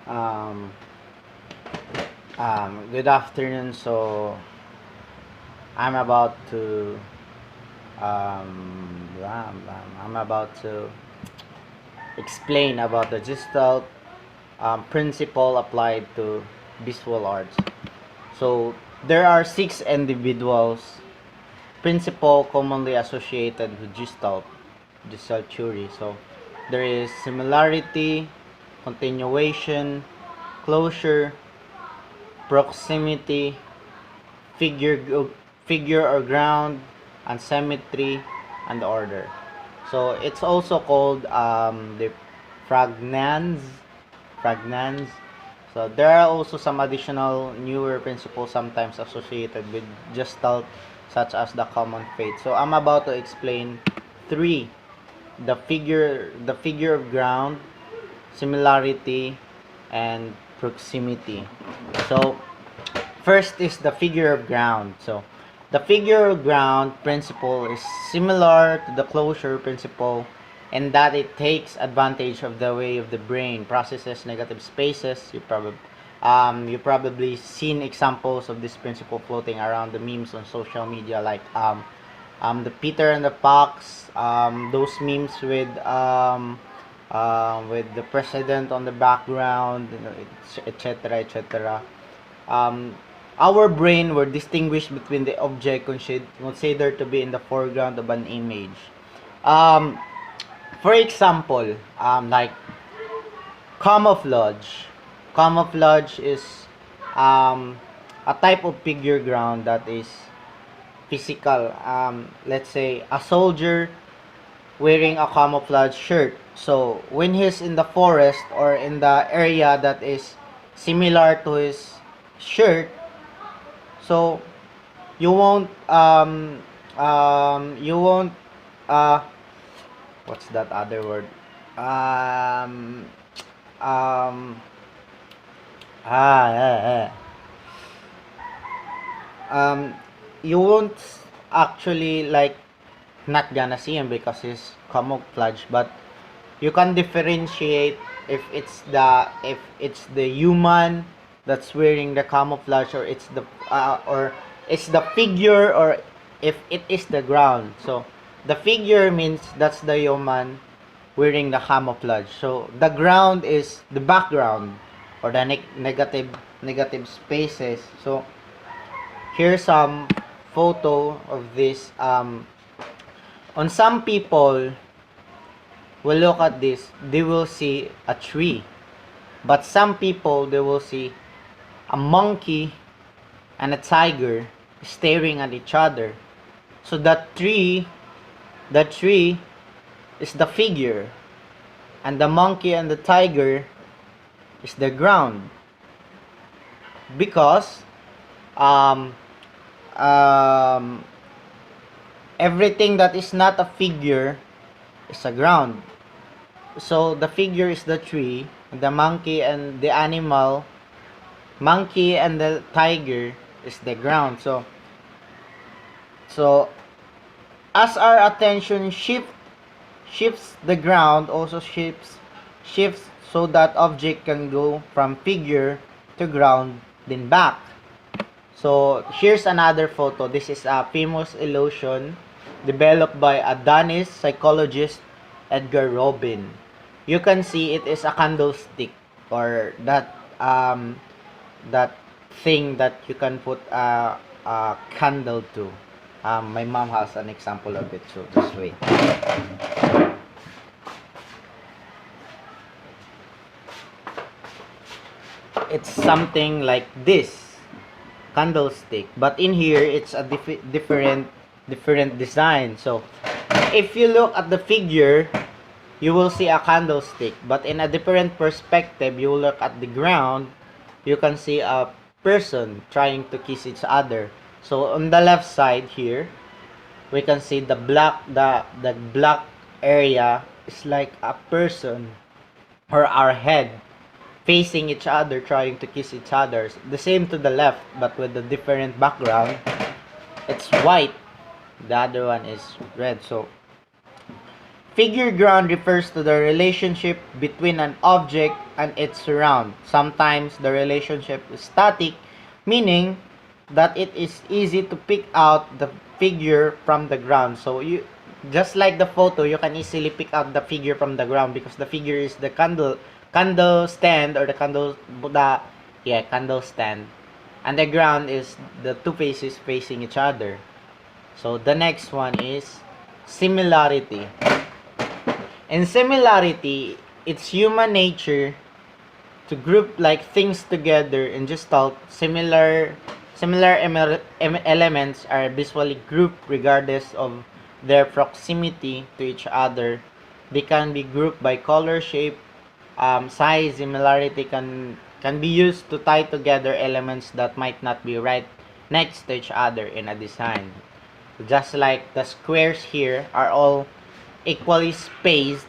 Um, Good afternoon. So I'm about to I'm about to explain about the Gestalt principle applied to visual arts. So there are six individuals principle commonly associated with Gestalt theory. So there is similarity, continuation, closure, proximity, figure figure or ground, and symmetry, and order. So it's also called the fragnans fragnans. So there are also some additional newer principles sometimes associated with Gestalt, such as the common fate. So I'm about to explain three: the figure of ground, similarity, and proximity. So first is the figure of ground. So the figure of ground principle is similar to the closure principle in that it takes advantage of the way of the brain processes negative spaces. You probably seen examples of this principle floating around the memes on social media, like the Peter and the Fox, those memes with the president on the background, etc., etc. um, our brain will distinguish between the object considered to be in the foreground of an image. Um, for example, like camouflage. Camouflage is um, a type of figure ground that is physical. Let's say a soldier wearing a camouflage shirt. So when he's in the forest or in the area that is similar to his shirt, so you won't you won't uh what's that other word? Um um yeah, you won't actually like not gonna see him because he's camouflage, but you can differentiate if it's the human that's wearing the camouflage, or it's the figure, or if it is the ground. So the figure means that's the human wearing the camouflage. So the ground is the background, or the negative spaces. So here's some photo of this. On some people will look at this, they will see a tree. But some people, they will see a monkey and a tiger staring at each other. So the tree is the figure, and the monkey and the tiger is the ground. Because um, um, everything that is not a figure is a ground. So the figure is the tree, the monkey and the monkey and the tiger is the ground. So as our attention shifts, the ground also shifts so that object can go from figure to ground, then back. So here's another photo. This is a famous illusion developed by a Danish psychologist, Edgar Robin. You can see it is a candlestick, or that thing that you can put a candle to. My mom has an example of it, so just wait. It's something like this candlestick, but in here it's a different design. So if you look at the figure, you will see a candlestick, but in a different perspective, you look at the ground, you can see a person trying to kiss each other. So on the left side here, we can see the black area is like a person, or our head facing each other trying to kiss each other. The same to the left, but with a different background. It's white, the other one is red. So Figure ground refers to the relationship between an object and its surround. Sometimes the relationship is static, meaning that it is easy to pick out the figure from the ground. So you, just like the photo, you can easily pick out the figure from the ground because the figure is the candle stand, or the candle stand, and the ground is the two faces facing each other. So the next one is similarity. In similarity, it's human nature to group like things together in Gestalt. Elements are visually grouped regardless of their proximity to each other. They can be grouped by color, shape, size. Similarity can be used to tie together elements that might not be right next to each other in a design. Just like the squares here are all equally spaced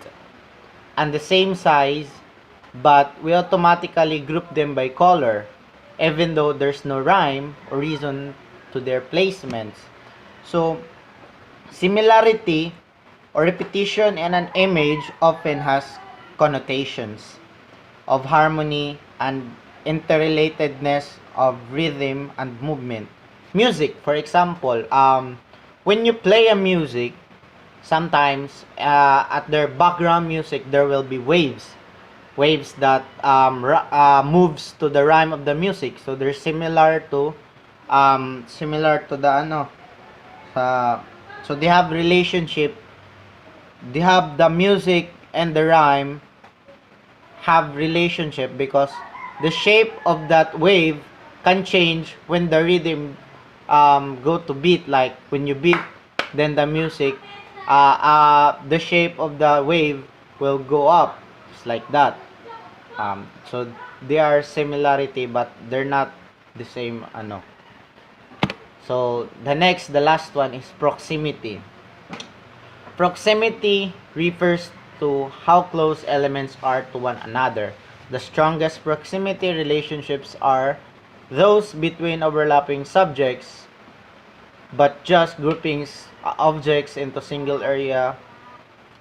and the same size, but we automatically group them by color, even though there's no rhyme or reason to their placements. So, similarity or repetition in an image often has connotations of harmony and interrelatedness of rhythm and movement. Music, for example, when you play a music, sometimes at their background music there will be waves that moves to the rhyme of the music, so they're similar to the so they have relationship, they have the music and the rhyme have relationship because the shape of that wave can change when the rhythm go to beat. Like when you beat, then the music, the shape of the wave will go up, just like that. So they are similarity, but they're not the same. So the last one is proximity. Proximity refers to how close elements are to one another. The strongest proximity relationships are those between overlapping subjects, but just groupings objects into single area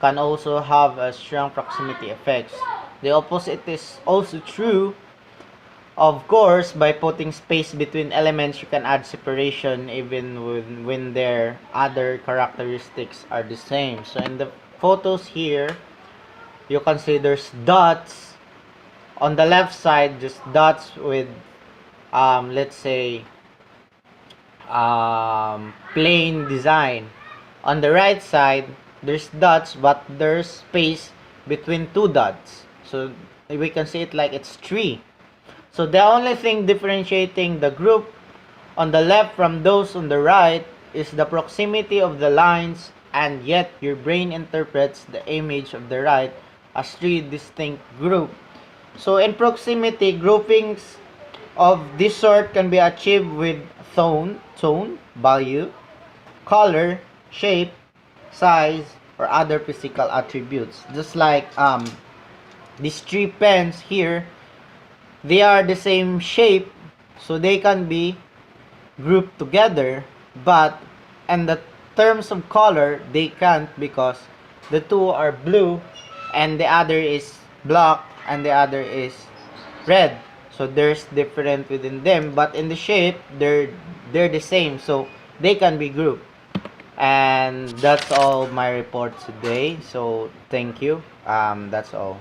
can also have a strong proximity effects. The opposite is also true. Of course, by putting space between elements, you can add separation even when their other characteristics are the same. So in the photos here, you can see there's dots on the left side, just dots with let's say plain design. On the right side, there's dots, but there's space between two dots, so we can see it like it's three. So the only thing differentiating the group on the left from those on the right is the proximity of the lines, and yet your brain interprets the image of the right as three distinct groups. So in proximity, groupings of this sort can be achieved with tone, value, color, shape, size, or other physical attributes. Just like these three pens here, they are the same shape, so they can be grouped together, but in the terms of color, they can't because the two are blue and the other is black and the other is red. So there's different within them, but in the shape, they're the same, so they can be grouped. And that's all my report today. So thank you. That's all.